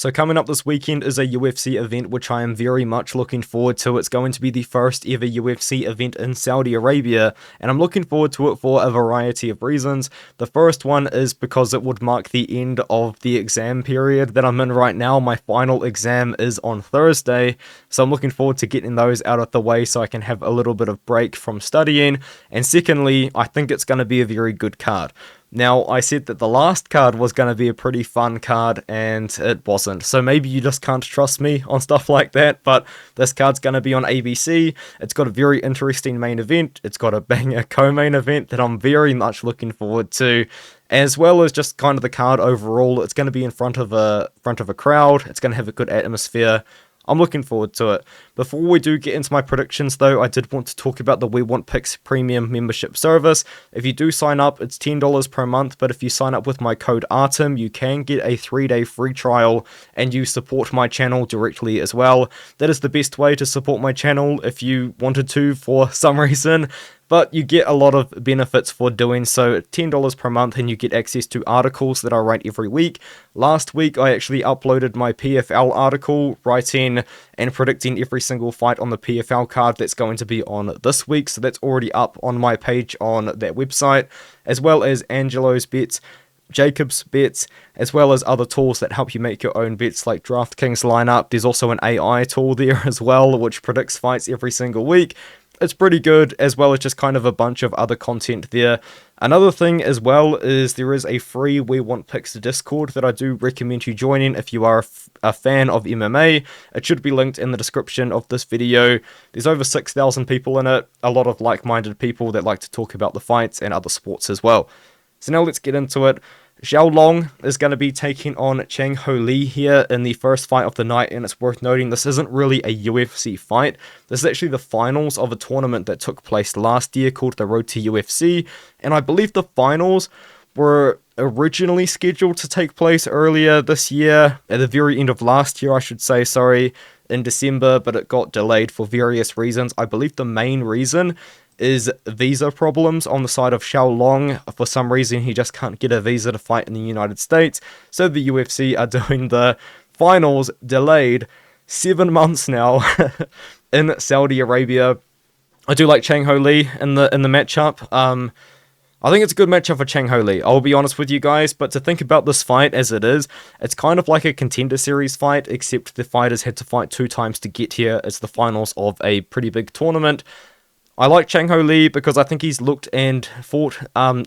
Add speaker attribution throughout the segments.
Speaker 1: So coming up this weekend is a UFC event which I am very much looking forward to. It's going to be the first ever UFC event in Saudi Arabia, and I'm looking forward to it for a variety of reasons. The first one is because it would mark the end of the exam period that I'm in right now. My final exam is on Thursday, so I'm looking forward to getting those out of the way so I can have a little bit of break from studying. And secondly, I think it's going to be a very good card. Now, I said that the last card was going to be a pretty fun card, and it wasn't. So maybe you just can't trust me on stuff like that, but this card's going to be on ABC. It's got a very interesting main event. It's got a banger co-main event that I'm very much looking forward to, as well as just kind of the card overall. It's going to be in front of a crowd. It's going to have a good atmosphere. I'm looking forward to it. Before we do get into my predictions though, I did want to talk about the We Want Picks premium membership service. If you do sign up, it's $10 per month, but if you sign up with my code ARTEM, you can get a 3-day free trial, and you support my channel directly as well. That is the best way to support my channel if you wanted to for some reason. But you get a lot of benefits for doing so. $10 per month, and you get access to articles that I write every week. Last week, I actually uploaded my PFL article, writing and predicting every single fight on the PFL card that's going to be on this week. So that's already up on my page on that website, as well as Angelo's bets, Jacob's bets, as well as other tools that help you make your own bets like DraftKings lineup. There's also an AI tool there as well, which predicts fights every single week. It's pretty good, as well as just kind of a bunch of other content there. Another thing as well is there is a free We Want Picks Discord that I do recommend you joining if you are a fan of MMA. It should be linked in the description of this video. There's over 6,000 people in it, a lot of like-minded people that like to talk about the fights and other sports as well. So now let's get into it. Xiao is going to be taking on Chang here in the first fight of the night, and it's worth noting this isn't really a UFC fight. This is actually the finals of a tournament that took place last year called the Road to UFC, and I believe the finals were originally scheduled to take place earlier this year, at the very end of last year I should say, sorry, in December, but it got delayed for various reasons. I believe the main reason is visa problems on the side of Xiao. For some reason, he just can't get a visa to fight in the United States, so the UFC are doing the finals delayed 7 months now in Saudi Arabia. I do like Chang in the matchup. I think it's a good matchup for Chang I'll be honest with you guys, but to think about this fight as it is, it's kind of like a contender series fight, except the fighters had to fight 2 times to get here. It's the finals of a pretty big tournament. I like Chang because I think he's looked and fought,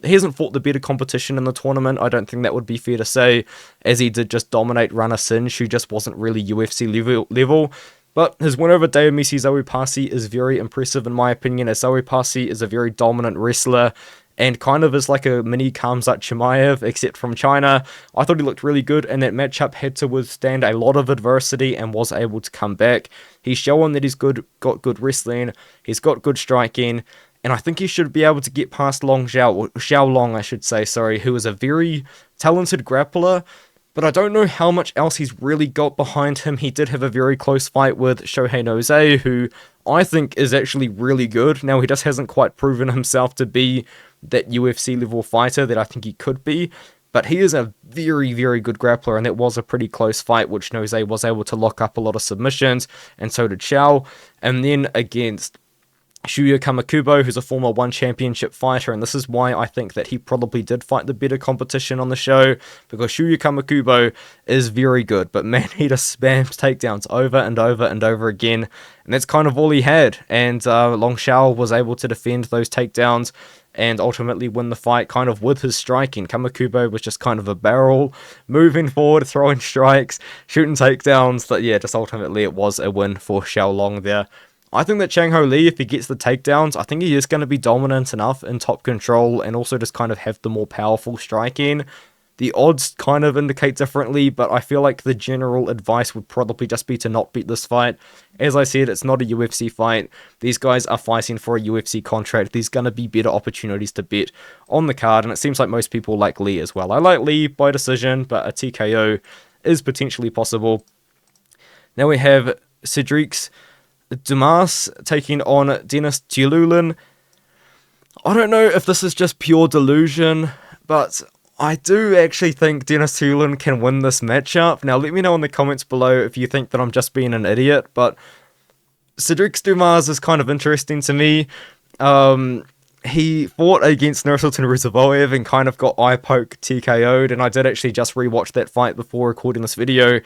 Speaker 1: he hasn't fought the better competition in the tournament. I don't think that would be fair to say, as he did just dominate Rana Sinj, who just wasn't really UFC level. But his win over Denis Zawipasi is very impressive in my opinion, as Zawipasi is a very dominant wrestler, and kind of is like a mini Khamzat Chimaev, except from China. I thought he looked really good, and that matchup had to withstand a lot of adversity and was able to come back. He's shown that he's got good wrestling, he's got good striking, and I think he should be able to get past Xiao, I should say, who is a very talented grappler, but I don't know how much else he's really got behind him. He did have a very close fight with Shohei Noze, who I think is actually really good. Now, he just hasn't quite proven himself to be that UFC level fighter that I think he could be, but he is a very, very good grappler, and that was a pretty close fight, which Noze was able to lock up a lot of submissions, and so did Xiao. And then against Shuya Kamakubo, who's a former One Championship fighter, and this is why I think that he probably did fight the better competition on the show, because Shuya Kamakubo is very good, but man, he just spams takedowns over and over and over again, and that's kind of all he had, and Long Xiao was able to defend those takedowns and ultimately win the fight kind of with his striking. Kamakubo was just kind of a barrel, moving forward, throwing strikes, shooting takedowns, but yeah, just ultimately it was a win for Xiao there. I think that Chang if he gets the takedowns, I think he is going to be dominant enough in top control and also just kind of have the more powerful striking. The odds kind of indicate differently, but I feel like the general advice would probably just be to not bet this fight. As I said, it's not a UFC fight. These guys are fighting for a UFC contract. There's going to be better opportunities to bet on the card, and it seems like most people like Lee as well. I like Lee by decision, but a TKO is potentially possible. Now we have Sedriques Dumas taking on Denis Tiuliulin. I don't know if this is just pure delusion, but I do actually think Denis Tiuliulin can win this matchup. Now, let me know in the comments below if you think that I'm just being an idiot, but Sedriques Dumas is kind of interesting to me. He fought against Nasrat and Ribeiro and kind of got eye poke TKO'd, and I did actually just rewatch that fight before recording this video,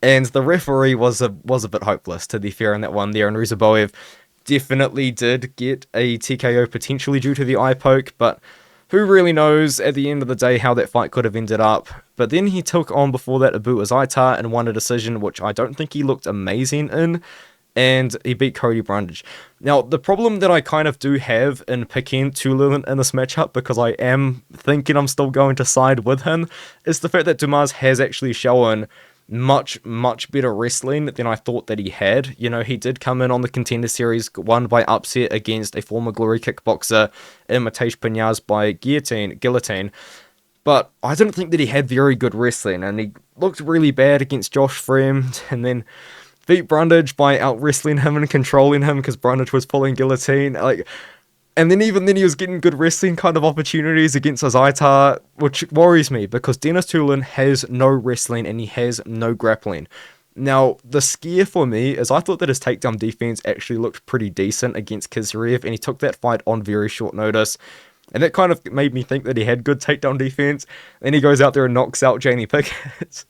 Speaker 1: and the referee was a bit hopeless, to be fair, in that one there, and Ribeiro definitely did get a TKO potentially due to the eye poke, but who really knows at the end of the day how that fight could have ended up. But then he took on before that Abu Azaitar and won a decision, which I don't think he looked amazing in, and he beat Cody Brundage. Now, the problem that I kind of do have in picking Tiuliulin in this matchup, because I am thinking I'm still going to side with him, is the fact that Dumas has actually shown much better wrestling than I thought that he had. You know, he did come in on the Contender Series, won by upset against a former Glory kickboxer in Matej Pinhas by guillotine, but I didn't think that he had very good wrestling, and he looked really bad against Josh Fremd, and then beat Brundage by out-wrestling him and controlling him because Brundage was pulling guillotine. And then even then he was getting good wrestling kind of opportunities against Azaitar, which worries me because Denis Tiuliulin has no wrestling and he has no grappling. Now, the scare for me is I thought that his takedown defense actually looked pretty decent against Kizriev, and he took that fight on very short notice. And that kind of made me think that he had good takedown defense. Then he goes out there and knocks out Jamie Pickett.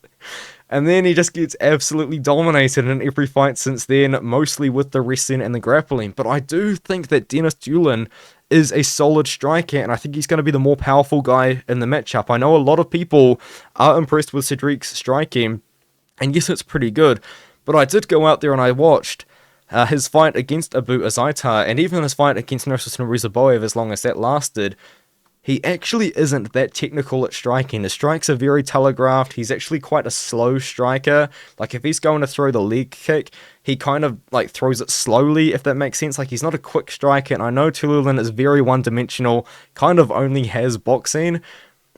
Speaker 1: And then he just gets absolutely dominated in every fight since then, mostly with the wrestling and the grappling. But I do think that Denis Tiuliulin is a solid striker, and I think he's going to be the more powerful guy in the matchup. I know a lot of people are impressed with Sedriques' striking, and yes, it's pretty good. But I did go out there and I watched his fight against Abu Azaitar, and even his fight against Nasrat and Ribeiro, as long as that lasted. He actually isn't that technical at striking. His strikes are very telegraphed. He's actually quite a slow striker. Like, if he's going to throw the leg kick, he kind of, like, throws it slowly, if that makes sense. Like, he's not a quick striker, and I know Tiuliulin is very one-dimensional, kind of only has boxing,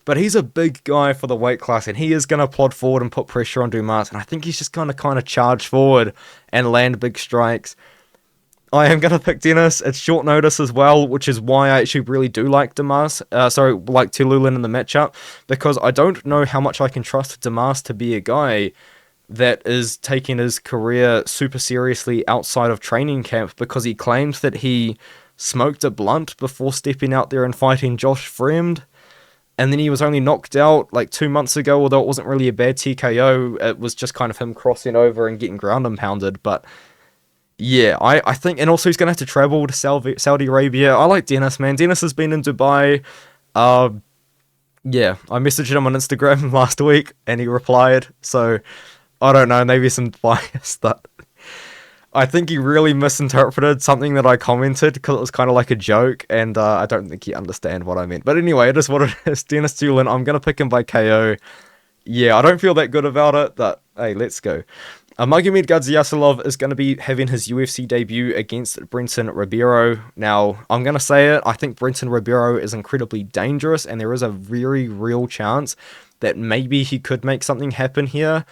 Speaker 1: but he's a big guy for the weight class, and he is going to plod forward and put pressure on Dumas, and I think he's just going to kind of charge forward and land big strikes. I am going to pick Denis. It's short notice as well, which is why I actually really do like like Tiuliulin in the matchup, because I don't know how much I can trust Dumas to be a guy that is taking his career super seriously outside of training camp, because he claims that he smoked a blunt before stepping out there and fighting Josh Fremd, and then he was only knocked out like 2 months ago, although it wasn't really a bad TKO. It was just kind of him crossing over and getting ground and pounded, but yeah, I think, and also he's going to have to travel to Saudi Arabia. I like Denis, man. Denis has been in Dubai. Yeah, I messaged him on Instagram last week, and he replied, so, I don't know, maybe some bias that I think he really misinterpreted something that I commented, because it was kind of like a joke, and I don't think he understand what I meant. But anyway, it is what it is. Denis Tiuliulin, I'm going to pick him by KO. Yeah, I don't feel that good about it, but hey, let's go. Magomed Gadzhiyasulov is going to be having his UFC debut against Brendson Ribeiro. Now, I'm going to say it, I think Brendson Ribeiro is incredibly dangerous, and there is a very real chance that maybe he could make something happen here.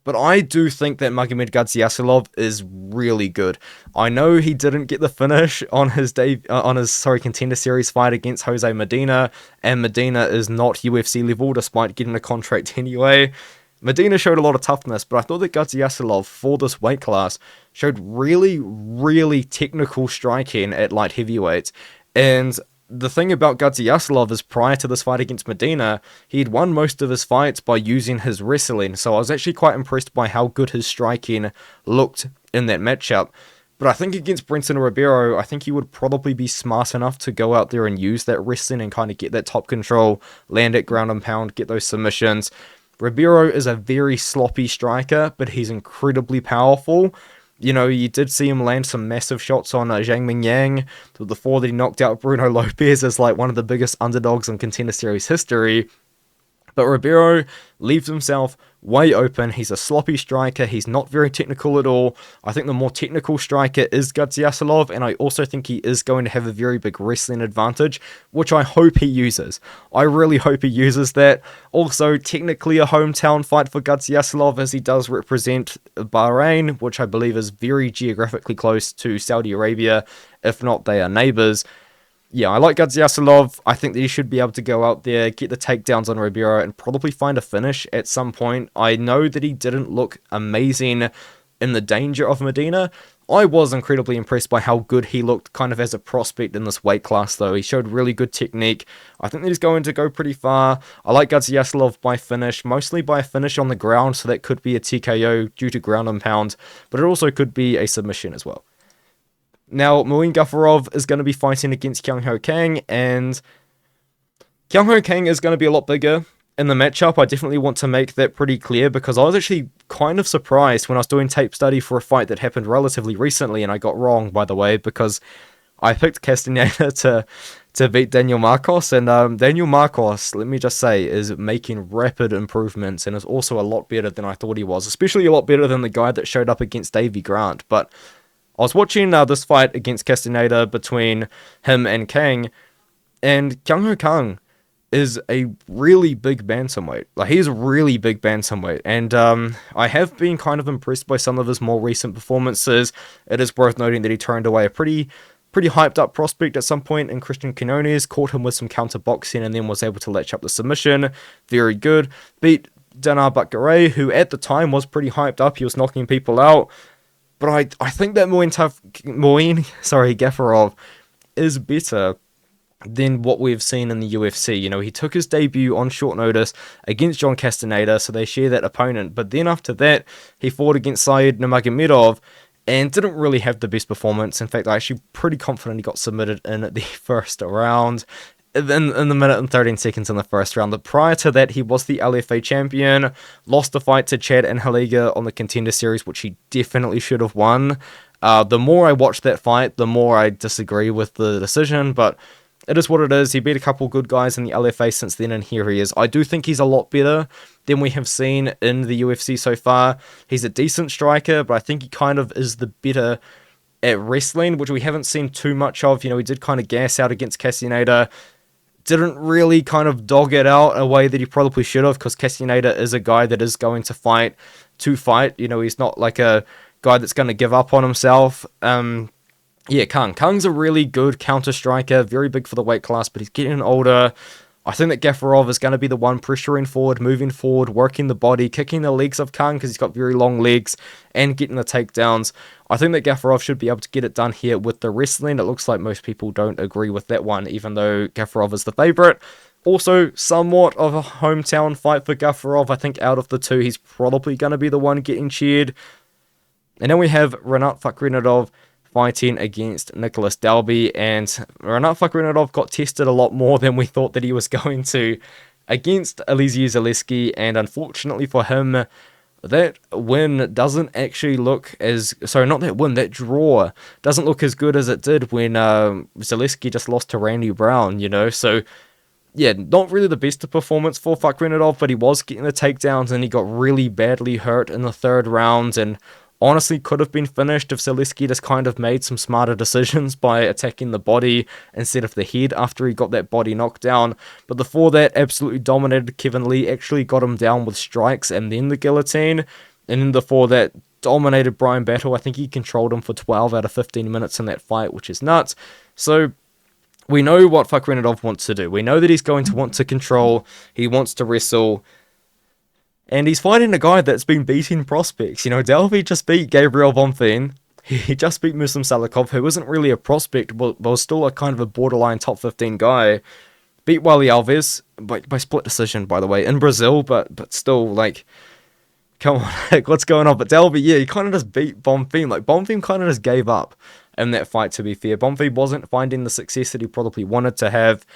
Speaker 1: But I do think that Magomed Gadzhiyasulov is really good. I know he didn't get the finish on his Contender Series fight against Jose Medina, and Medina is not UFC level despite getting a contract anyway. Medina showed a lot of toughness, but I thought that Gadzhiyasulov, for this weight class, showed really technical striking at light heavyweights. And the thing about Gadzhiyasulov is, prior to this fight against Medina, he had won most of his fights by using his wrestling, so I was actually quite impressed by how good his striking looked in that matchup. But I think against Brendson Ribeiro, I think he would probably be smart enough to go out there and use that wrestling and kind of get that top control, land it ground and pound, get those submissions. Ribeiro is a very sloppy striker, but he's incredibly powerful. You know, you did see him land some massive shots on Zhang Mingyang before that he knocked out Bruno Lopez as like one of the biggest underdogs in Contender Series history. But Ribeiro leaves himself way open. He's a sloppy striker. He's not very technical at all. I think the more technical striker is Gadzhiyasulov, and I also think he is going to have a very big wrestling advantage, which I hope he uses. I really hope he uses that. Also, technically a hometown fight for Gadzhiyasulov, as he does represent Bahrain, which I believe is very geographically close to Saudi Arabia. If not, they are neighbors. yeah, I like Gadzhiyasulov. I think that he should be able to go out there, get the takedowns on Ribeiro, and probably find a finish at some point. I know that he didn't look amazing in the danger of Medina. I was incredibly impressed by how good he looked kind of as a prospect in this weight class, though. He showed really good technique. I think that he's going to go pretty far. I like Gadzhiyasulov by finish, mostly by a finish on the ground, so that could be a TKO due to ground and pound, but it also could be a submission as well. Now, Muin Gafurov is going to be fighting against Kang, and Kang is going to be a lot bigger in the matchup. I definitely want to make that pretty clear, because I was actually kind of surprised when I was doing tape study for a fight that happened relatively recently, and I got wrong, by the way, because I picked Castaneda to beat Daniel Marcos, and Daniel Marcos, let me just say, is making rapid improvements, and is also a lot better than I thought he was, especially a lot better than the guy that showed up against Davy Grant. But I was watching this fight against Castaneda between him and Kang, and Kang is a really big bantamweight. Like, he's a really big bantamweight, and I have been kind of impressed by some of his more recent performances. It is worth noting that he turned away a pretty hyped up prospect at some point in Christian Quinones, caught him with some counter boxing, and then was able to latch up the submission. Very good. Beat Dinar Bakare, who at the time was pretty hyped up. He was knocking people out. But I think that Gafurov is better than what we've seen in the UFC. You know, he took his debut on short notice against John Castaneda, so they share that opponent. But then after that, he fought against Said Nurmagomedov and didn't really have the best performance. In fact, I'm actually pretty confident he got submitted in the first round. In the minute and 13 seconds in the first round. But prior to that, he was the LFA champion, lost the fight to Chad and Haliga on the Contender Series, which he definitely should have won. The more I watch that fight, the more I disagree with the decision, but it is what it is. He beat a couple good guys in the LFA since then, and here he is. I do think he's a lot better than we have seen in the UFC so far. He's a decent striker, but I think he kind of is the better at wrestling, which we haven't seen too much of. You know, he did kind of gas out against Castaneda, didn't really kind of dog it out a way that he probably should have, because Castaneda is a guy that is going to fight. You know, he's not like a guy that's going to give up on himself. Yeah, Kang's a really good counter striker, very big for the weight class, but he's getting older. I think that Gafurov is going to be the one pressuring forward, moving forward, working the body, kicking the legs of Kang because he's got very long legs, and getting the takedowns. I think that Gafurov should be able to get it done here with the wrestling. It looks like most people don't agree with that one, even though Gafurov is the favourite. Also, somewhat of a hometown fight for Gafurov. I think out of the two, he's probably going to be the one getting cheered. And then we have Rinat Fakhretdinov fighting against Nicolas Dalby, and Rinat Fakhretdinov got tested a lot more than we thought that he was going to against Aliskerov, and unfortunately for him, that win doesn't actually look as... Sorry, not that win, that draw doesn't look as good as it did when Zaleski just lost to Randy Brown, you know, so... Yeah, not really the best performance for Fakhretdinov, but he was getting the takedowns, and he got really badly hurt in the third round, and honestly could have been finished if Zaleski just kind of made some smarter decisions by attacking the body instead of the head after he got that body knocked down. But before that, absolutely dominated. Kevin Lee actually got him down with strikes and then the guillotine. And then before that, dominated Brian Battle. I think he controlled him for 12 out of 15 minutes in that fight, which is nuts. So we know what Fakhretdinov wants to do. We know that he's going to want to control. He wants to wrestle. And he's fighting a guy that's been beating prospects. You know, Dalby just beat Gabriel Bonfim. He just beat Muslim Salikov, who isn't really a prospect, but was still a kind of a borderline top 15 guy. Beat Wally Alves by split decision, by the way, in Brazil, but still, like, come on, like, what's going on? But Dalby, yeah, he kind of just beat Bonfim. Like, Bonfim kind of just gave up in that fight, to be fair. Bonfim wasn't finding the success that he probably wanted to have.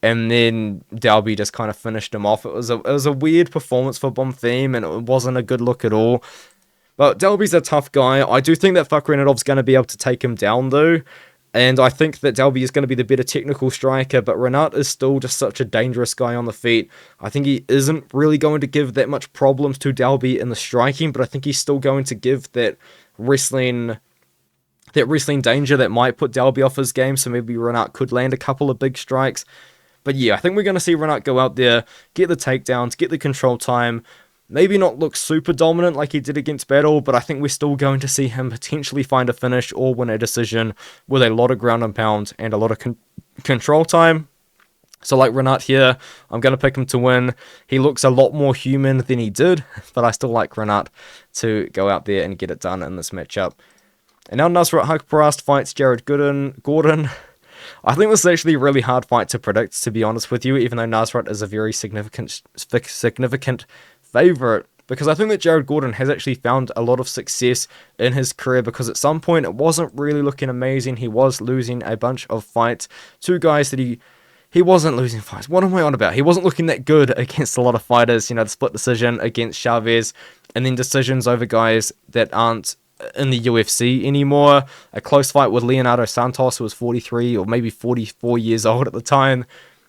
Speaker 1: And then Dalby just kind of finished him off. It was a weird performance for Bonfim, and it wasn't a good look at all. But Dalby's a tough guy. I do think that Fakhretdinov's going to be able to take him down, though. And I think that Dalby is going to be the better technical striker, but Rinat is still just such a dangerous guy on the feet. I think he isn't really going to give that much problems to Dalby in the striking, but I think he's still going to give that wrestling danger that might put Dalby off his game, so maybe Rinat could land a couple of big strikes. But yeah, I think we're going to see Rinat go out there, get the takedowns, get the control time, maybe not look super dominant like he did against Battle, but I think we're still going to see him potentially find a finish or win a decision with a lot of ground and pound and a lot of control time. So like Rinat here, I'm going to pick him to win. He looks a lot more human than he did, but I still like Rinat to go out there and get it done in this matchup. And now Nasrat Haqparast fights Jared Gordon. I think this is actually a really hard fight to predict, to be honest with you, even though Nasrat is a very significant favourite. Because I think that Jared Gordon has actually found a lot of success in his career, because at some point it wasn't really looking amazing. He was losing a bunch of fights to guys that he wasn't losing fights. What am I on about? He wasn't looking that good against a lot of fighters. You know, the split decision against Chavez, and then decisions over guys that aren't in the UFC anymore. A close fight with Leonardo Santos, who was 43 or maybe 44 years old at the time.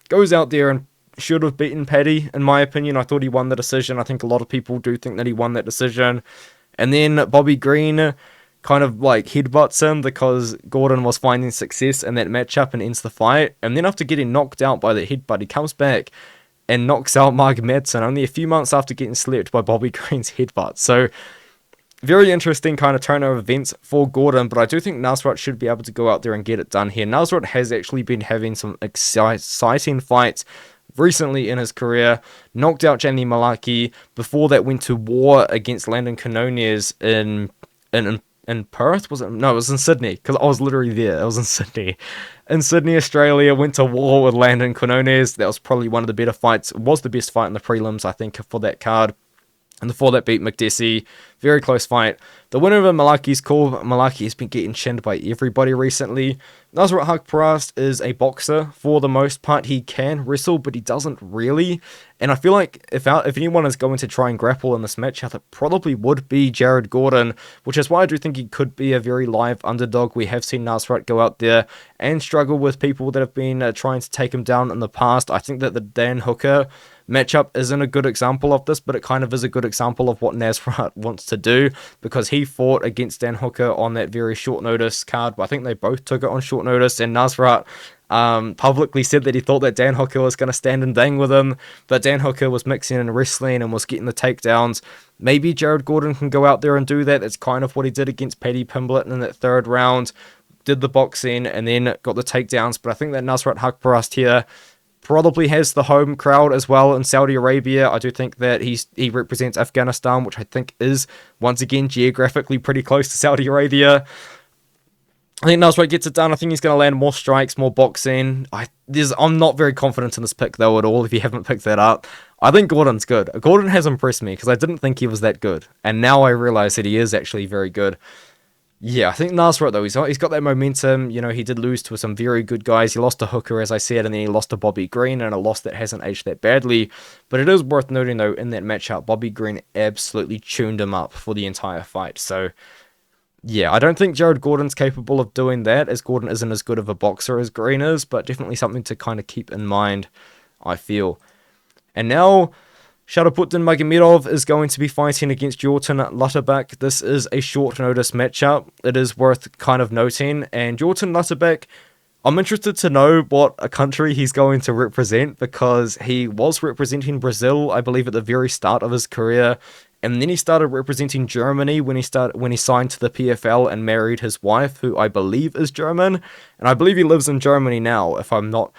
Speaker 1: Goes out there and should have beaten Paddy, in my opinion. I thought he won the decision. I think a lot of people do think that he won that decision. And then Bobby Green kind of like headbutts him because Gordon was finding success in that matchup and ends the fight. And then after getting knocked out by the headbutt, he comes back and knocks out Magomedov only a few months after getting slept by Bobby Green's headbutt. So very interesting kind of turn of events for Gordon, but I do think Nasrat should be able to go out there and get it done here. Nasrat has actually been having some exciting fights recently in his career. Knocked out Jamie Malaki. Before that, went to war against Landon Quinones in Perth, was it? No, it was in Sydney, because I was literally there. It was in Sydney. In Sydney, Australia, went to war with Landon Quinones. That was probably one of the better fights. It was the best fight in the prelims, I think, for that card. And before that, beat McDessie. Very close fight. The winner of Malaki's call. Malaki has been getting chinned by everybody recently. Nasrat Haqparast is a boxer for the most part. He can wrestle, but he doesn't really. And I feel like if anyone is going to try and grapple in this match, it probably would be Jared Gordon, which is why I do think he could be a very live underdog. We have seen Nasrat go out there and struggle with people that have been trying to take him down in the past. I think that the Dan Hooker matchup isn't a good example of this, but it kind of is a good example of what Nasrat wants to do, because he fought against Dan Hooker on that very short notice card. I think they both took it on short notice, and Nasrat publicly said that he thought that Dan Hooker was going to stand and bang with him, but Dan Hooker was mixing and wrestling and was getting the takedowns. Maybe Jared Gordon can go out there and do that. That's kind of what he did against Paddy Pimblett in that third round. Did the boxing and then got the takedowns, but I think that Nasrat Haqparast here probably has the home crowd as well in Saudi Arabia. I do think that he represents Afghanistan, which I think is, once again, geographically pretty close to Saudi Arabia. I think Nasrat gets it done. I think he's going to land more strikes, more boxing. I'm not very confident in this pick, though, at all, if you haven't picked that up. I think Gordon's good. Gordon has impressed me, because I didn't think he was that good. And now I realize that he is actually very good. Yeah, I think Nasrat, though, he's got that momentum. You know, he did lose to some very good guys. He lost to Hooker, as I said, and then he lost to Bobby Green, and a loss that hasn't aged that badly. But it is worth noting, though, in that matchup, Bobby Green absolutely tuned him up for the entire fight. So, yeah, I don't think Jared Gordon's capable of doing that, as Gordon isn't as good of a boxer as Green is, but definitely something to kind of keep in mind, I feel. And now Shara Magomedov is going to be fighting against Joilton Lutterbach. This is a short notice matchup. It is worth kind of noting. And Joilton Lutterbach, I'm interested to know what a country he's going to represent, because he was representing Brazil, I believe, at the very start of his career. And then he started representing Germany when he signed to the PFL and married his wife, who I believe is German. And I believe he lives in Germany now, if I'm not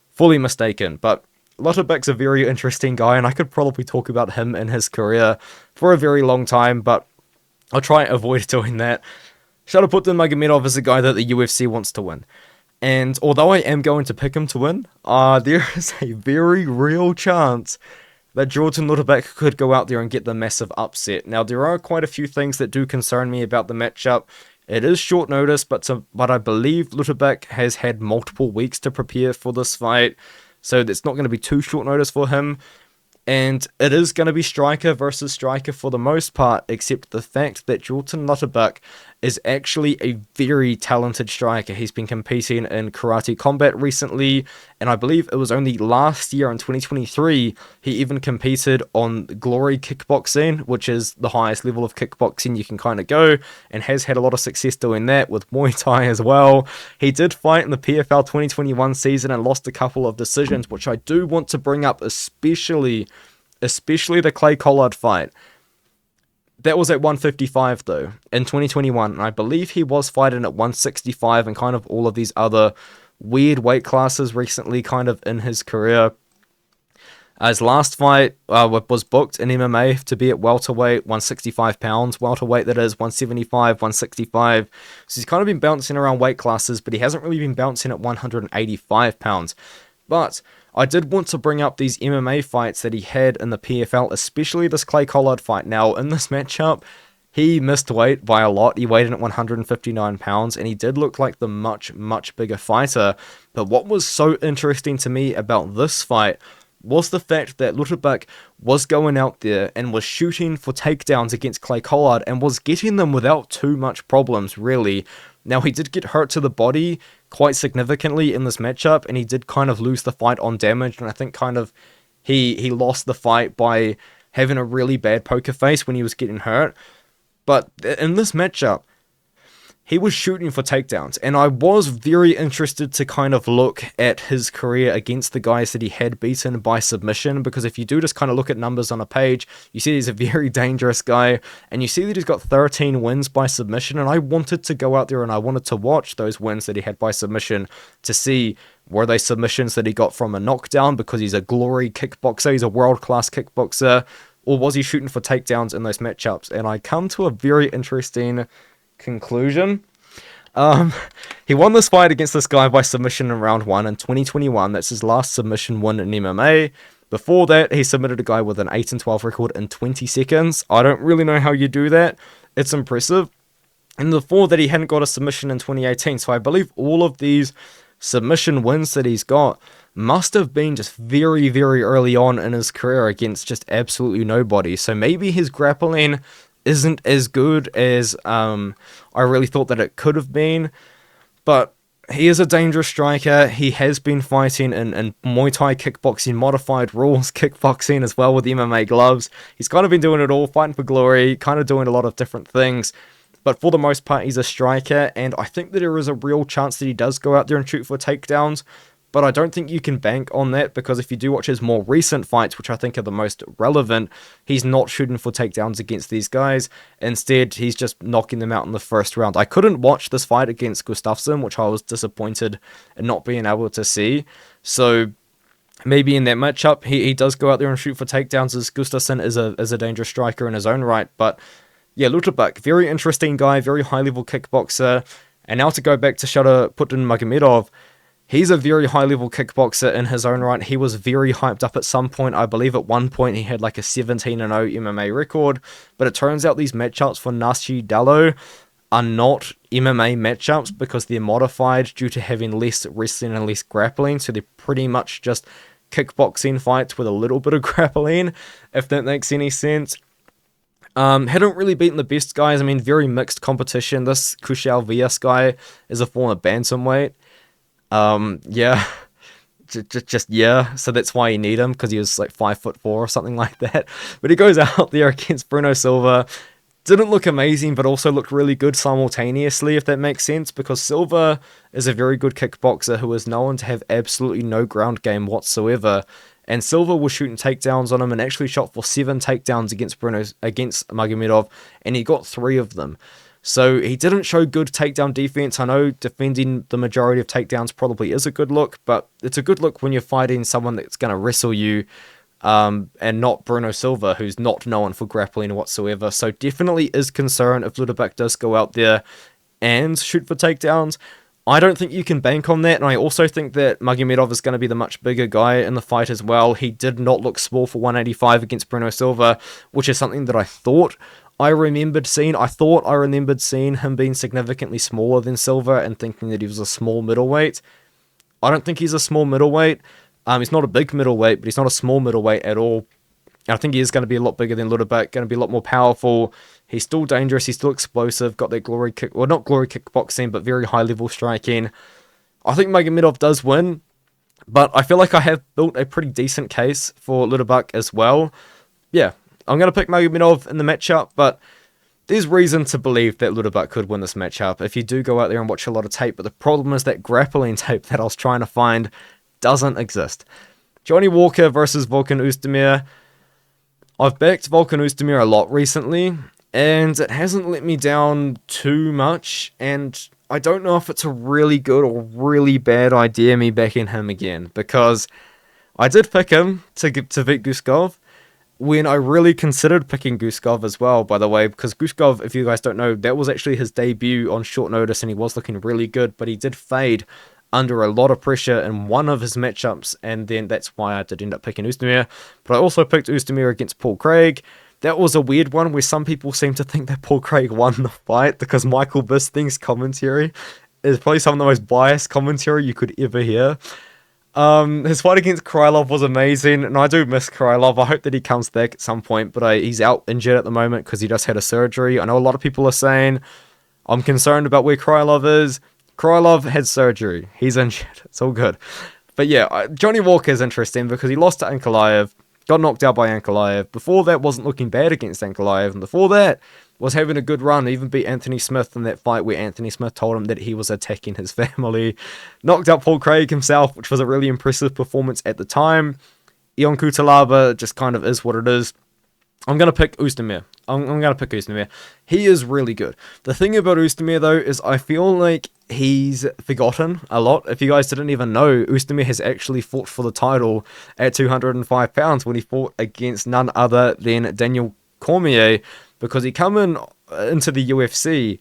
Speaker 1: fully mistaken. But Lutterbach's a very interesting guy, and I could probably talk about him and his career for a very long time, but I'll try and avoid doing that. Shara Magomedov is a guy that the UFC wants to win. And although I am going to pick him to win, there is a very real chance that Joilton Lutterbach could go out there and get the massive upset. Now, there are quite a few things that do concern me about the matchup. It is short notice, but I believe Lutterbach has had multiple weeks to prepare for this fight, so it's not going to be too short notice for him. And it is going to be striker versus striker for the most part, except the fact that Joilton Lutterbach is actually a very talented striker. He's been competing in karate combat recently, and I believe it was only last year in 2023 he even competed on Glory Kickboxing, which is the highest level of kickboxing you can kind of go, and has had a lot of success doing that with Muay Thai as well. He did fight in the PFL 2021 season and lost a couple of decisions, which I do want to bring up, especially the Clay Collard fight. That was at 155 though, in 2021, and I believe he was fighting at 165 and kind of all of these other weird weight classes recently kind of in his career. His last fight was booked in MMA to be at welterweight, 165 pounds. Welterweight, that is, 175, 165. So he's kind of been bouncing around weight classes, but he hasn't really been bouncing at 185 pounds. But I did want to bring up these MMA fights that he had in the PFL, especially this Clay Collard fight. Now, in this matchup, he missed weight by a lot. He weighed in at 159 pounds, and he did look like the much, much bigger fighter. But what was so interesting to me about this fight was the fact that Lutterbach was going out there and was shooting for takedowns against Clay Collard and was getting them without too much problems, really. Now, he did get hurt to the body quite significantly in this matchup, and he did kind of lose the fight on damage, and I think kind of he lost the fight by having a really bad poker face when he was getting hurt. But in this matchup, he was shooting for takedowns, and I was very interested to kind of look at his career against the guys that he had beaten by submission, because if you do just kind of look at numbers on a page, you see he's a very dangerous guy, and you see that he's got 13 wins by submission, and I wanted to go out there and I wanted to watch those wins that he had by submission to see, were they submissions that he got from a knockdown because he's a glory kickboxer, he's a world-class kickboxer, or was he shooting for takedowns in those matchups? And I come to a very interesting conclusion. He won this fight against this guy by submission in round 1 in 2021. That's his last submission win in MMA. Before that, he submitted a guy with an 8-12 record in 20 seconds. I don't really know how you do that. It's impressive. And before that, he hadn't got a submission in 2018. So I believe all of these submission wins that he's got must have been just very, very early on in his career against just absolutely nobody. So maybe his grappling isn't as good as I really thought that it could have been, but he is a dangerous striker. He has been fighting in Muay Thai kickboxing, modified rules kickboxing as well with MMA gloves. He's kind of been doing it all, fighting for glory, kind of doing a lot of different things, but for the most part he's a striker, and I think that there is a real chance that he does go out there and shoot for takedowns. But I don't think you can bank on that, because if you do watch his more recent fights, which I think are the most relevant, he's not shooting for takedowns against these guys. Instead, he's just knocking them out in the first round. I couldn't watch this fight against Gustafsson, which I was disappointed in not being able to see. So maybe in that matchup, he does go out there and shoot for takedowns, as Gustafsson is a dangerous striker in his own right. But yeah, Lutterbach, very interesting guy, very high-level kickboxer. And now to go back to Shara Magomedov, he's a very high-level kickboxer in his own right. He was very hyped up at some point. I believe at one point he had like a 17-0 MMA record. But it turns out these matchups for Nasrat are not MMA matchups, because they're modified due to having less wrestling and less grappling. So they're pretty much just kickboxing fights with a little bit of grappling, if that makes any sense. Hadn't really beaten the best guys. I mean, very mixed competition. This Xiao Vias guy is a former bantamweight. Yeah, yeah, so that's why you need him, because he was like 5'4" or something like that. But he goes out there against Bruno Silva, didn't look amazing, but also looked really good simultaneously, if that makes sense, because Silva is a very good kickboxer who is known to have absolutely no ground game whatsoever, and Silva was shooting takedowns on him and actually shot for 7 takedowns against Magomedov, and he got 3 of them. So he didn't show good takedown defense. I know defending the majority of takedowns probably is a good look, but it's a good look when you're fighting someone that's going to wrestle you, and not Bruno Silva, who's not known for grappling whatsoever. So definitely is concern if Lutterbach does go out there and shoot for takedowns. I don't think you can bank on that, and I also think that Magomedov is going to be the much bigger guy in the fight as well. He did not look small for 185 against Bruno Silva, which is something that I thought I remembered seeing him being significantly smaller than Silva and thinking that he was a small middleweight. I don't think he's a small middleweight. He's not a big middleweight, but he's not a small middleweight at all. I think he is going to be a lot bigger than Lutterbach, going to be a lot more powerful. He's still dangerous, he's still explosive, got that glory kick, well, not glory kickboxing, but very high level striking. I think Magomedov does win, but I feel like I have built a pretty decent case for Lutterbach as well. Yeah, I'm going to pick Magomedov in the matchup, but there's reason to believe that Lutterbach could win this matchup if you do go out there and watch a lot of tape. But the problem is that grappling tape that I was trying to find doesn't exist. Johnny Walker versus Volkan Oezdemir. I've backed Volkan Oezdemir a lot recently, and it hasn't let me down too much, and I don't know if it's a really good or really bad idea me backing him again, because I did pick him to beat Guskov, when I really considered picking Guskov as well, by the way, because Guskov, if you guys don't know, that was actually his debut on short notice, and he was looking really good, but he did fade under a lot of pressure in one of his matchups, and then that's why I did end up picking Oezdemir. But I also picked Oezdemir against Paul Craig. That was a weird one, where some people seem to think that Paul Craig won the fight, because Michael Bisping's commentary is probably some of the most biased commentary you could ever hear. His fight against Krylov was amazing, and I do miss Krylov. I hope that he comes back at some point, but he's out injured at the moment because he just had a surgery. I know a lot of people are saying, I'm concerned about where Krylov is. Krylov had surgery. He's injured. It's all good. But yeah, Johnny Walker is interesting because he lost to Ankalaev, got knocked out by Ankalaev. Before that, wasn't looking bad against Ankalaev, and before that, was having a good run, even beat Anthony Smith in that fight where Anthony Smith told him that he was attacking his family. Knocked out Paul Craig himself, which was a really impressive performance at the time. Ion Kutalaba just kind of is what it is. I'm going to pick Oezdemir. I'm going to pick Oezdemir. He is really good. The thing about Oezdemir, though, is I feel like he's forgotten a lot. If you guys didn't even know, Oezdemir has actually fought for the title at 205 pounds when he fought against none other than Daniel Cormier, because he come into the UFC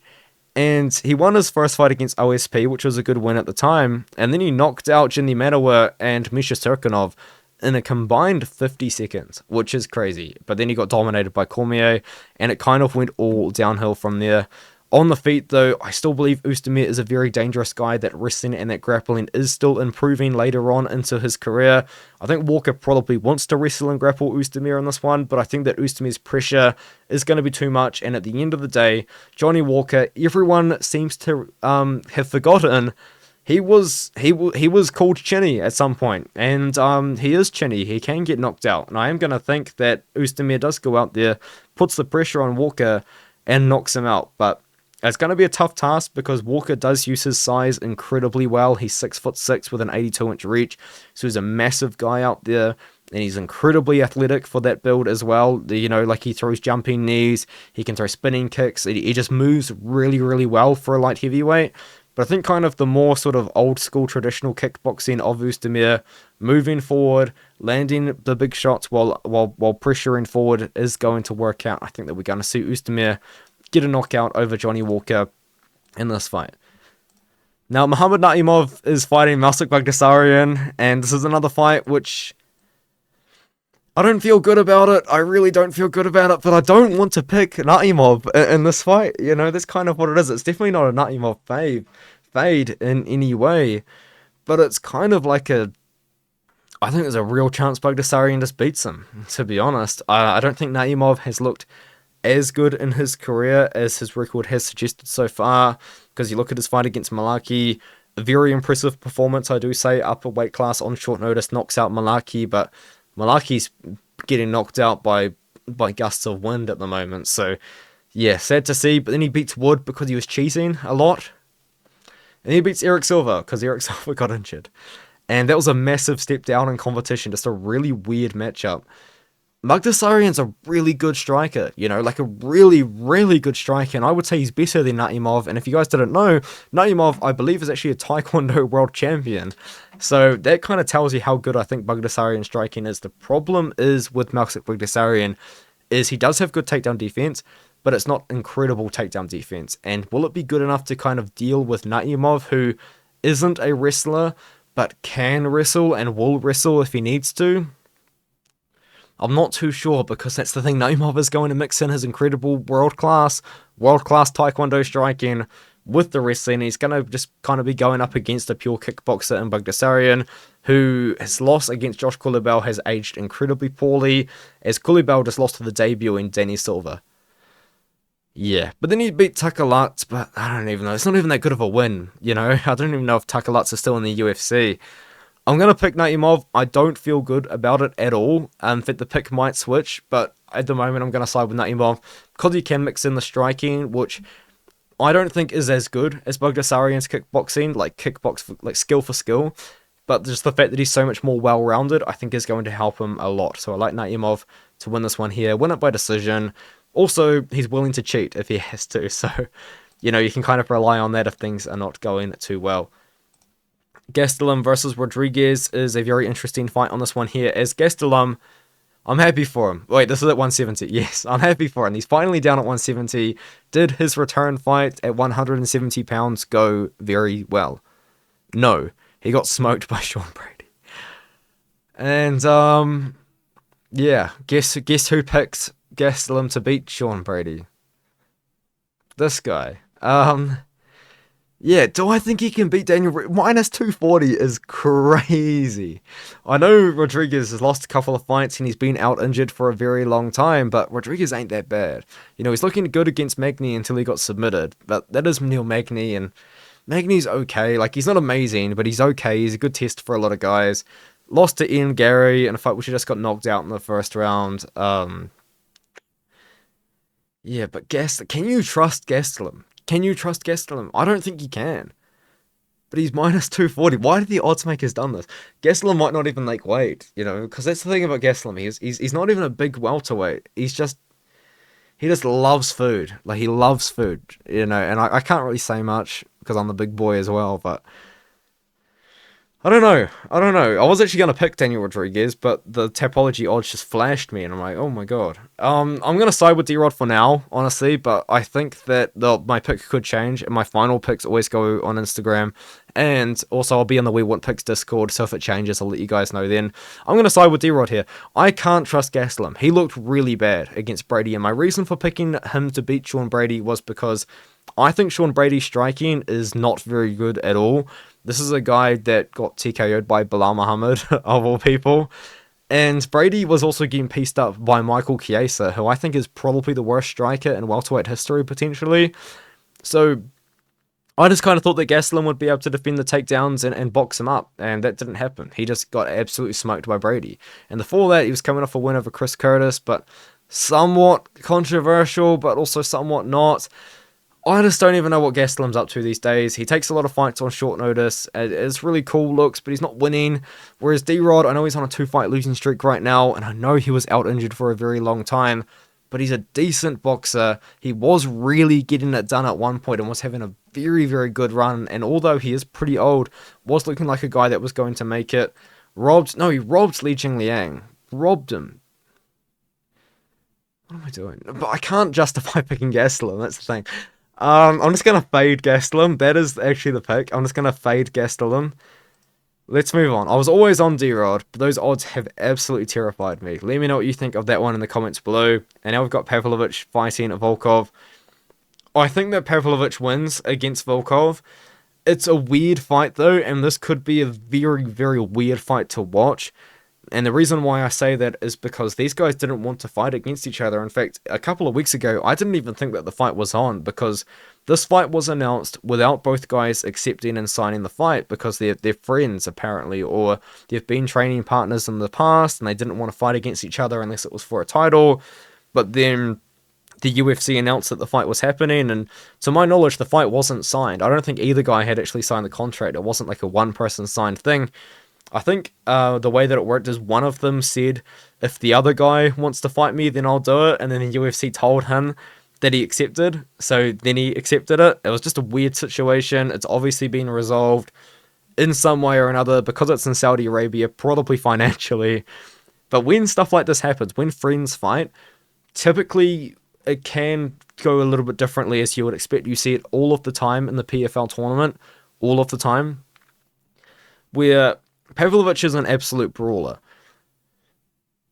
Speaker 1: and he won his first fight against OSP, which was a good win at the time, and then he knocked out Jinny Manawer and Misha Serkinov in a combined 50 seconds, which is crazy. But then he got dominated by Cormier, and it kind of went all downhill from there. On the feet, though, I still believe Oezdemir is a very dangerous guy. That wrestling and that grappling is still improving later on into his career. I think Walker probably wants to wrestle and grapple Oezdemir in this one, but I think that Oezdemir's pressure is going to be too much, and at the end of the day, Johnny Walker, everyone seems to have forgotten he was called chinny at some point, and he is chinny. He can get knocked out, and I am going to think that Oezdemir does go out there, puts the pressure on Walker, and knocks him out, but it's going to be a tough task because Walker does use his size incredibly well. He's 6'6" with an 82-inch reach, so he's a massive guy out there, and he's incredibly athletic for that build as well. You know, like he throws jumping knees, he can throw spinning kicks, he just moves really, really well for a light heavyweight. But I think kind of the more sort of old school traditional kickboxing of Oezdemir, moving forward, landing the big shots while pressuring forward is going to work out. I think that we're going to see Oezdemir get a knockout over Johnny Walker in this fight. Now, Muhammad Naimov is fighting Melsik Baghdasaryan, and this is another fight which I don't feel good about it. I really don't feel good about it, but I don't want to pick Naimov in this fight. You know, that's kind of what it is. It's definitely not a Naimov fade in any way, but it's kind of like I think there's a real chance Baghdasaryan just beats him, to be honest. I don't think Naimov has looked as good in his career as his record has suggested so far, because you look at his fight against Malaki, a very impressive performance, I do say, upper weight class on short notice, knocks out Malaki, but Malaki's getting knocked out by gusts of wind at the moment, so yeah, sad to see. But then he beats Wood because he was cheating a lot, and he beats Eric Silva because Eric Silva got injured, and that was a massive step down in competition, just a really weird matchup. Baghdasaryan's a really good striker, you know, like a really, really good striker, and I would say he's better than Naimov, and if you guys didn't know, Naimov, I believe, is actually a Taekwondo world champion, so that kind of tells you how good I think Baghdasaryan's striking is. The problem is with Melsik Baghdasaryan is he does have good takedown defense, but it's not incredible takedown defense, and will it be good enough to kind of deal with Naimov, who isn't a wrestler, but can wrestle and will wrestle if he needs to? I'm not too sure, because that's the thing. Naimov is going to mix in his incredible world-class Taekwondo striking with the wrestling. He's going to just kind of be going up against a pure kickboxer in Baghdasaryan, who his loss against Josh Kulibel has aged incredibly poorly, as Kulibel just lost to the debut in Denis Silva. Yeah, but then he beat Tucker Lutz, but I don't even know. It's not even that good of a win, you know? I don't even know if Tucker Lutz is still in the UFC. I'm going to pick Naimov. I don't feel good about it at all. In fact, the pick might switch, but at the moment I'm going to side with Naimov because he can mix in the striking, which I don't think is as good as Baghdasaryan's kickboxing, like skill for skill, but just the fact that he's so much more well-rounded, I think is going to help him a lot. So I like Naimov to win this one here, win it by decision. Also, he's willing to cheat if he has to, so you know, you can kind of rely on that if things are not going too well. Gastelum versus Rodriguez is a very interesting fight on this one here, as Gastelum, I'm happy for him. Wait, this is at 170. Yes, I'm happy for him. He's finally down at 170. Did his return fight at 170 pounds go very well? No. He got smoked by Sean Brady. And, yeah, guess who picked Gastelum to beat Sean Brady? This guy. Yeah, do I think he can beat Daniel? Minus 240 is crazy. I know Rodriguez has lost a couple of fights and he's been out injured for a very long time, but Rodriguez ain't that bad. You know, he's looking good against Magny until he got submitted, but that is Neil Magny, and Magny's okay. Like, he's not amazing, but he's okay. He's a good test for a lot of guys. Lost to Ian Gary in a fight which he just got knocked out in the first round. Yeah, but can you trust Gastelum? Can you trust Gastelum? I don't think you can. But he's minus 240. Why did the odds makers done this? Gastelum might not even make weight, you know, because that's the thing about Gastelum. He's not even a big welterweight. He just loves food. Like, he loves food, you know, and I can't really say much because I'm the big boy as well, but I don't know. I was actually going to pick Daniel Rodriguez, but the Tapology odds just flashed me, and I'm like, oh my god. I'm going to side with D-Rod for now, honestly, but I think that my pick could change, and my final picks always go on Instagram, and also I'll be on the We Want Picks Discord, so if it changes, I'll let you guys know then. I'm going to side with D-Rod here. I can't trust Gastelum. He looked really bad against Brady, and my reason for picking him to beat Sean Brady was because I think Sean Brady's striking is not very good at all. This is a guy that got TKO'd by Bilal Muhammad, of all people. And Brady was also getting pieced up by Michael Chiesa, who I think is probably the worst striker in welterweight history, potentially. So I just kind of thought that Gastelum would be able to defend the takedowns and box him up, and that didn't happen. He just got absolutely smoked by Brady. And before that, he was coming off a win over Chris Curtis, but somewhat controversial, but also somewhat not. I just don't even know what Gastelum's up to these days. He takes a lot of fights on short notice. It's really cool looks, but he's not winning. Whereas D-Rod, I know he's on a 2-fight losing streak right now, and I know he was out injured for a very long time, but he's a decent boxer. He was really getting it done at one point and was having a very, very good run, and although he is pretty old, was looking like a guy that was going to make it. He robbed Li Jingliang. Robbed him. What am I doing? But I can't justify picking Gastelum, that's the thing. I'm just going to fade Gastelum. That is actually the pick. I'm just going to fade Gastelum. Let's move on. I was always on D-Rod, but those odds have absolutely terrified me. Let me know what you think of that one in the comments below. And now we've got Pavlovich fighting Volkov. I think that Pavlovich wins against Volkov. It's a weird fight though, and this could be a very, very weird fight to watch. And the reason why I say that is because these guys didn't want to fight against each other. In fact, a couple of weeks ago, I didn't even think that the fight was on, because this fight was announced without both guys accepting and signing the fight, because they're friends, apparently, or they've been training partners in the past, and they didn't want to fight against each other unless it was for a title. But then the UFC announced that the fight was happening, and to my knowledge, the fight wasn't signed. I don't think either guy had actually signed the contract. It wasn't like a one-person signed thing. I think the way that it worked is one of them said, if the other guy wants to fight me, then I'll do it. And then the UFC told him that he accepted. So then he accepted it. It was just a weird situation. It's obviously been resolved in some way or another, because it's in Saudi Arabia, probably financially. But when stuff like this happens, when friends fight, typically it can go a little bit differently, as you would expect. You see it all of the time in the PFL tournament, all of the time, where Pavlovich is an absolute brawler.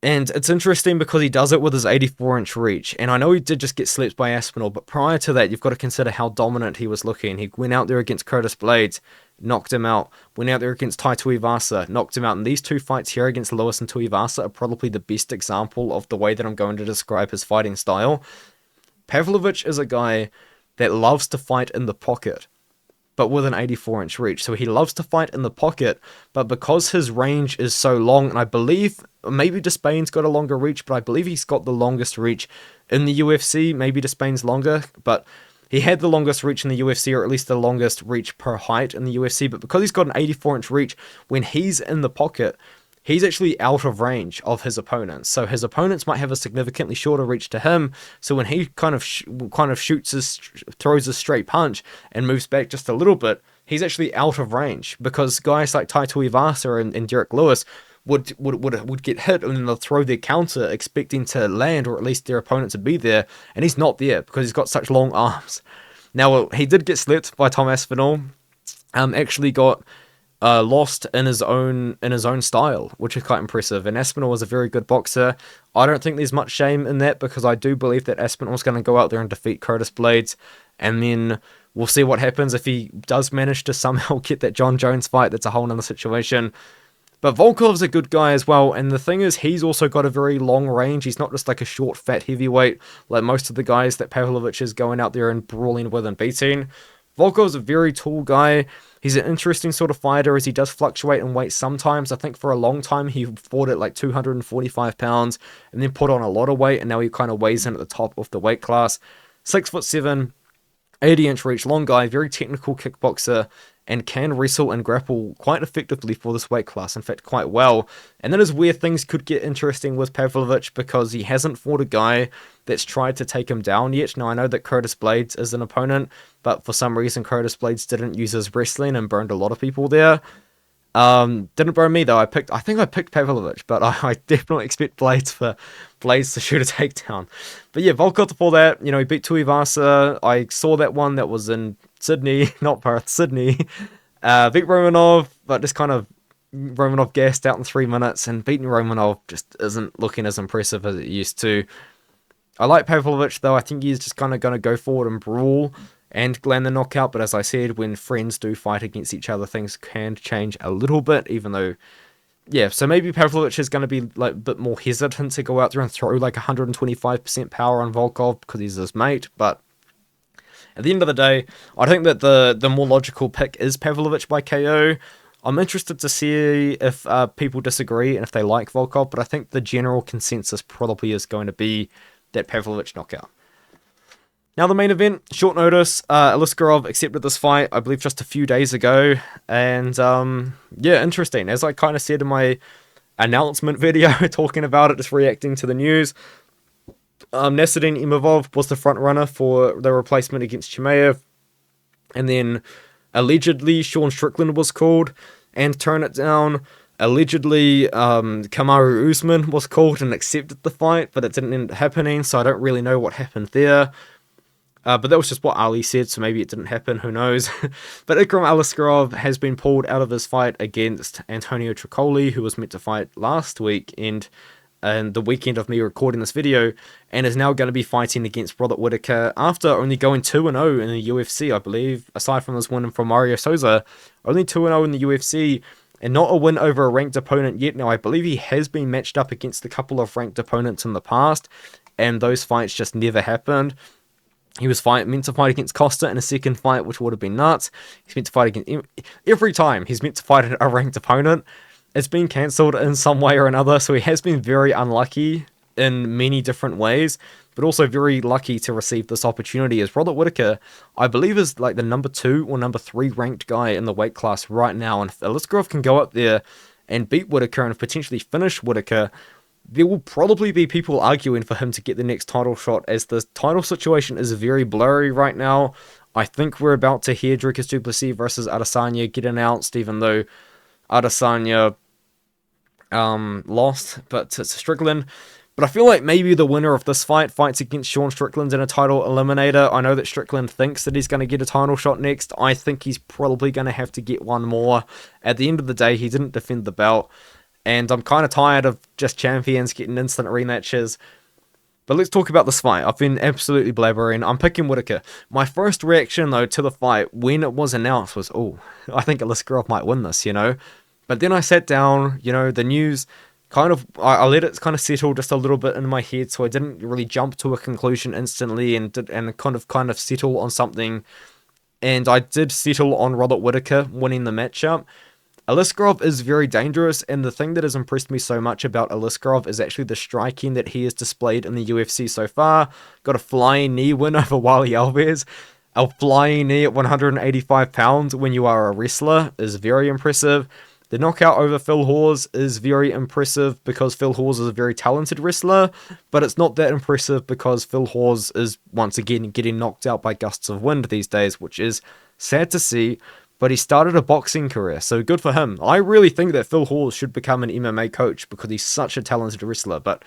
Speaker 1: And it's interesting because he does it with his 84-inch reach. And I know he did just get slept by Aspinall, but prior to that, you've got to consider how dominant he was looking. He went out there against Curtis Blades, knocked him out. Went out there against Tai Tuivasa, knocked him out. And these two fights here against Lewis and Tuivasa are probably the best example of the way that I'm going to describe his fighting style. Pavlovich is a guy that loves to fight in the pocket, but with an 84-inch reach. So he loves to fight in the pocket, but because his range is so long, and I believe, maybe Despain's got a longer reach, but I believe he's got the longest reach in the UFC. Maybe Despain's longer, but he had the longest reach in the UFC, or at least the longest reach per height in the UFC. But because he's got an 84-inch reach, when he's in the pocket, he's actually out of range of his opponents. So his opponents might have a significantly shorter reach to him. So when he kind of throws a straight punch and moves back just a little bit, he's actually out of range, because guys like Tai Tuivasa and Derek Lewis would get hit, and then they'll throw their counter expecting to land, or at least their opponent to be there, and he's not there because he's got such long arms. Now, he did get slept by Tom Aspinall. Actually got lost in his own style, which is quite impressive. And Aspinall is a very good boxer. I don't think there's much shame in that, because I do believe that Aspinall's going to go out there and defeat Curtis Blaydes, and then we'll see what happens if he does manage to somehow get that John Jones fight. That's a whole nother situation. But Volkov's a good guy as well, and the thing is, he's also got a very long range. He's not just like a short, fat heavyweight like most of the guys that Pavlovich is going out there and brawling with and beating. Volkov's a very tall guy. He's an interesting sort of fighter, as he does fluctuate in weight sometimes. I think for a long time he fought at like 245 pounds and then put on a lot of weight, and now he kind of weighs in at the top of the weight class. 6'7", 80-inch reach, long guy, very technical kickboxer, and can wrestle and grapple quite effectively for this weight class, in fact quite well. And that is where things could get interesting with Pavlovich, because he hasn't fought a guy that's tried to take him down yet. Now, I know that Curtis Blaydes is an opponent, but for some reason Curtis Blaydes didn't use his wrestling and burned a lot of people there. Didn't burn me though. I think I picked Pavlovich, but I definitely expect Blaydes to shoot a takedown. But yeah, Volkov for that, he beat Tuivasa. I saw that one that was in Sydney, not Perth, Sydney. Beat Romanov, but just kind of Romanov gassed out in 3 minutes, and beating Romanov just isn't looking as impressive as it used to. I like Pavlovich though. I think he's just kind of going to go forward and brawl and land the knockout, but as I said, when friends do fight against each other, things can change a little bit, even though, yeah, so maybe Pavlovich is going to be like a bit more hesitant to go out there and throw like 125% power on Volkov because he's his mate, but at the end of the day, I think that the more logical pick is Pavlovich by KO. I'm interested to see if people disagree and if they like Volkov, but I think the general consensus probably is going to be that Pavlovich knockout. Now the main event, short notice, Aliskerov accepted this fight, I believe just a few days ago, and yeah, interesting. As I kind of said in my announcement video, talking about it, just reacting to the news, Nasrat Imavov was the front runner for the replacement against Chimaev, and then allegedly Sean Strickland was called and turned it down. Allegedly, Kamaru Usman was called and accepted the fight, but it didn't end up happening, so I don't really know what happened there. But that was just what Ali said, so maybe it didn't happen, who knows. But Ikram Aliskerov has been pulled out of his fight against Antonio Tricoli, who was meant to fight last week and the weekend of me recording this video, and is now going to be fighting against Robert Whittaker after only going 2-0 in the UFC, I believe, aside from this win from Mario Souza. Only 2-0 in the UFC, and not a win over a ranked opponent yet. Now, I believe he has been matched up against a couple of ranked opponents in the past, and those fights just never happened. He was meant to fight against Costa in a second fight, which would have been nuts. He's meant to fight against... Every time he's meant to fight a ranked opponent, it's been cancelled in some way or another, so he has been very unlucky in many different ways, but also very lucky to receive this opportunity, as Robert Whittaker, I believe, is like the number 2 or number 3 ranked guy in the weight class right now, and if Aliskerov can go up there and beat Whittaker and potentially finish Whittaker, there will probably be people arguing for him to get the next title shot, as the title situation is very blurry right now. I think we're about to hear Dricus du Plessis versus Adesanya get announced, even though Adesanya lost but to Strickland. But I feel like maybe the winner of this fight fights against Sean Strickland in a title eliminator. I know that Strickland thinks that he's going to get a title shot next. I think he's probably going to have to get one more. At the end of the day, he didn't defend the belt, and I'm kind of tired of just champions getting instant rematches. But let's talk about this fight. I've been absolutely blabbering. I'm picking Whittaker. My first reaction, though, to the fight when it was announced was, oh, I think Aliskerov might win this, But then I sat down, the news kind of, I let it kind of settle just a little bit in my head, so I didn't really jump to a conclusion instantly and kind of settle on something. And I did settle on Robert Whittaker winning the matchup. Aliskerov is very dangerous, and the thing that has impressed me so much about Aliskerov is actually the striking that he has displayed in the UFC so far. Got a flying knee win over Wally Alves. A flying knee at 185 pounds when you are a wrestler is very impressive. The knockout over Phil Hawes is very impressive because Phil Hawes is a very talented wrestler, but it's not that impressive because Phil Hawes is once again getting knocked out by gusts of wind these days, which is sad to see. But he started a boxing career, so good for him. I really think that Phil Hawes should become an MMA coach because he's such a talented wrestler, but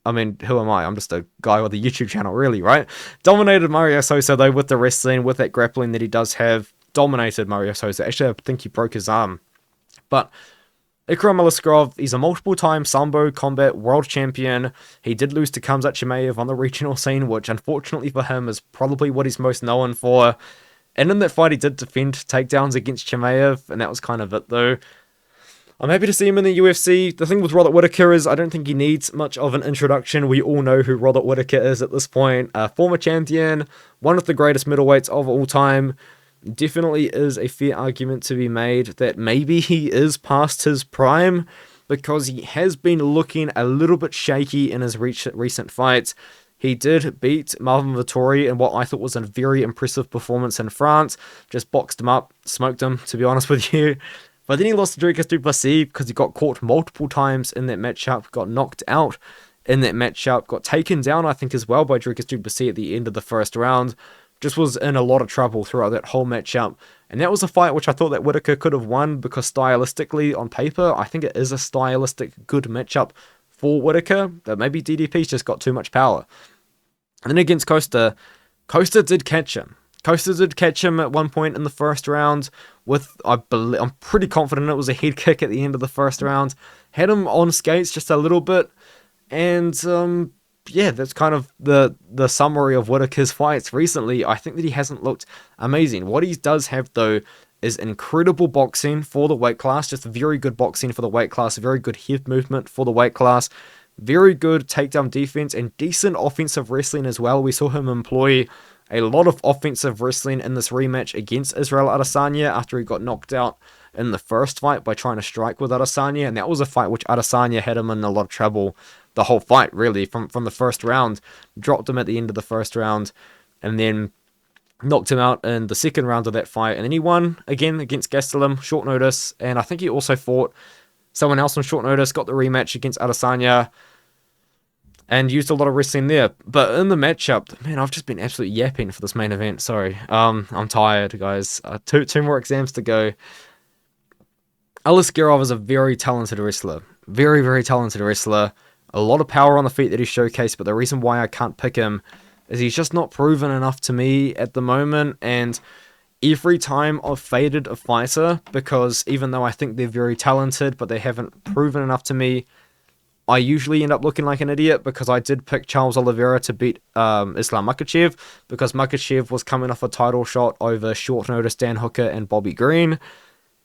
Speaker 1: I mean, who am I? I'm just a guy with a YouTube channel, really, right? Dominated Mario Sosa, though, with the wrestling, with that grappling that he does have. Dominated Mario Sosa. Actually, I think he broke his arm. But Ikram Aliskerov, he's a multiple-time Sambo Combat World Champion. He did lose to Khamzat Chimaev on the regional scene, which, unfortunately for him, is probably what he's most known for. And in that fight, he did defend takedowns against Chimaev, and that was kind of it, though. I'm happy to see him in the UFC. The thing with Robert Whittaker is I don't think he needs much of an introduction. We all know who Robert Whittaker is at this point. Former champion, one of the greatest middleweights of all time. Definitely is a fair argument to be made that maybe he is past his prime because he has been looking a little bit shaky in his recent fights. He did beat Marvin Vettori in what I thought was a very impressive performance in France. Just boxed him up, smoked him, to be honest with you. But then he lost to Sedriques because he got caught multiple times in that matchup, got knocked out in that matchup, got taken down, I think, as well by Sedriques at the end of the first round. Just was in a lot of trouble throughout that whole matchup. And that was a fight which I thought that Whittaker could have won because stylistically, on paper, I think it is a stylistic good matchup for Whittaker, but maybe DDP's just got too much power. And then against Costa, Costa did catch him. Costa did catch him at one point in the first round with, I'm pretty confident it was a head kick at the end of the first round. Had him on skates just a little bit. And, yeah, that's kind of the summary of Whittaker's fights recently. I think that he hasn't looked amazing. What he does have, though, is incredible boxing for the weight class. Just very good boxing for the weight class. Very good head movement for the weight class. Very good takedown defense and decent offensive wrestling as well. We saw him employ a lot of offensive wrestling in this rematch against Israel Adesanya after he got knocked out in the first fight by trying to strike with Adesanya. And that was a fight which Adesanya had him in a lot of trouble the whole fight, really, from the first round. Dropped him at the end of the first round and then knocked him out in the second round of that fight. And then he won again against Gastelum, short notice. And I think he also fought someone else on short notice, got the rematch against Adesanya, and used a lot of wrestling there. But in the matchup, man, I've just been absolutely yapping for this main event. Sorry. I'm tired, guys. Two more exams to go. Aliskerov is a very talented wrestler. Very, very talented wrestler. A lot of power on the feet that he showcased, but the reason why I can't pick him is he's just not proven enough to me at the moment, and every time I've faded a fighter, because even though I think they're very talented, but they haven't proven enough to me, I usually end up looking like an idiot because I did pick Charles Oliveira to beat Islam Makhachev because Makhachev was coming off a title shot over short notice Dan Hooker and Bobby Green,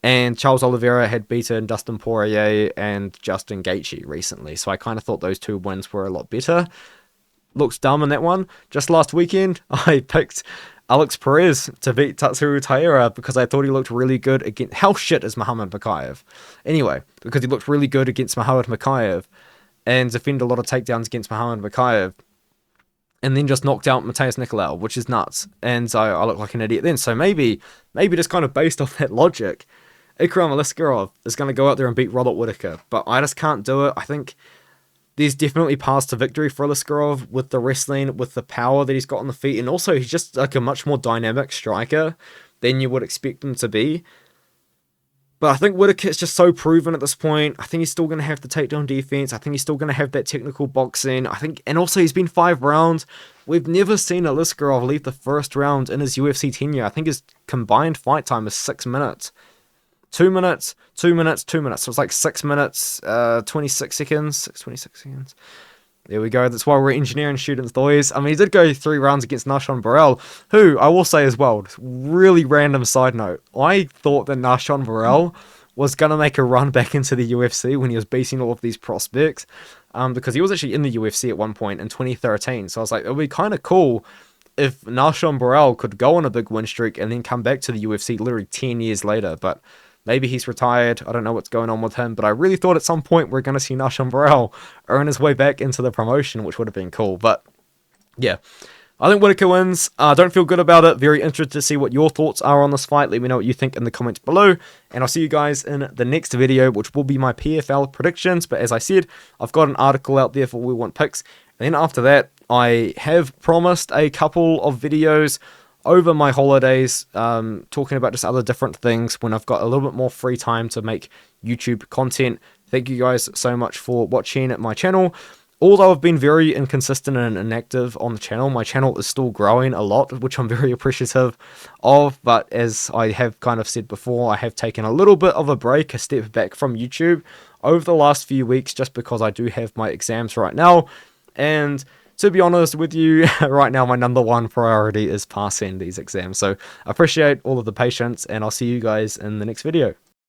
Speaker 1: and Charles Oliveira had beaten Dustin Poirier and Justin Gaethje recently, so I kind of thought those two wins were a lot better. Looks dumb in that one. Just last weekend, I picked Alex Perez to beat Tatsuro Taira because I thought he looked really good against... How shit is Muhammad Mokaev? Anyway, because he looked really good against Muhammad Mokaev and defended a lot of takedowns against Muhammad Mokaev, and then just knocked out Matheus Nicolau, which is nuts. And I look like an idiot then. So maybe just kind of based off that logic, Ikram Aliskerov is going to go out there and beat Robert Whittaker. But I just can't do it. I think there's definitely paths to victory for Aliskerov with the wrestling, with the power that he's got on the feet. And also, he's just like a much more dynamic striker than you would expect him to be. But I think Whittaker's just so proven at this point. I think he's still going to have the takedown defense. I think he's still going to have that technical boxing. And also he's been 5 rounds. We've never seen Aliskerov leave the first round in his UFC tenure. I think his combined fight time is 6 minutes. 2 minutes, 2 minutes, 2 minutes. So it's like 6 minutes, 26 seconds. 26 seconds. There we go. That's why we're engineering students, boys. I mean, he did go 3 rounds against Nashon Burrell, who, I will say as well, really random side note, I thought that Nashon Burrell was going to make a run back into the UFC when he was beating all of these prospects, because he was actually in the UFC at one point in 2013. So I was like, it would be kind of cool if Nashon Burrell could go on a big win streak and then come back to the UFC literally 10 years later, but maybe he's retired. I don't know what's going on with him, but I really thought at some point we're going to see Nashon Burrell earn his way back into the promotion, which would have been cool. But yeah, I think Whittaker wins. Don't feel good about it. Very interested to see what your thoughts are on this fight. Let me know what you think in the comments below. And I'll see you guys in the next video, which will be my PFL predictions. But as I said, I've got an article out there for We Want Picks. And then after that, I have promised a couple of videos over my holidays, talking about just other different things when I've got a little bit more free time to make YouTube content. Thank you guys so much for watching my channel. Although I've been very inconsistent and inactive on the channel, my channel is still growing a lot, which I'm very appreciative of. But as I have kind of said before, I have taken a little bit of a break, a step back from YouTube over the last few weeks, just because I do have my exams right now. And to be honest with you, right now my number one priority is passing these exams. So I appreciate all of the patience, and I'll see you guys in the next video.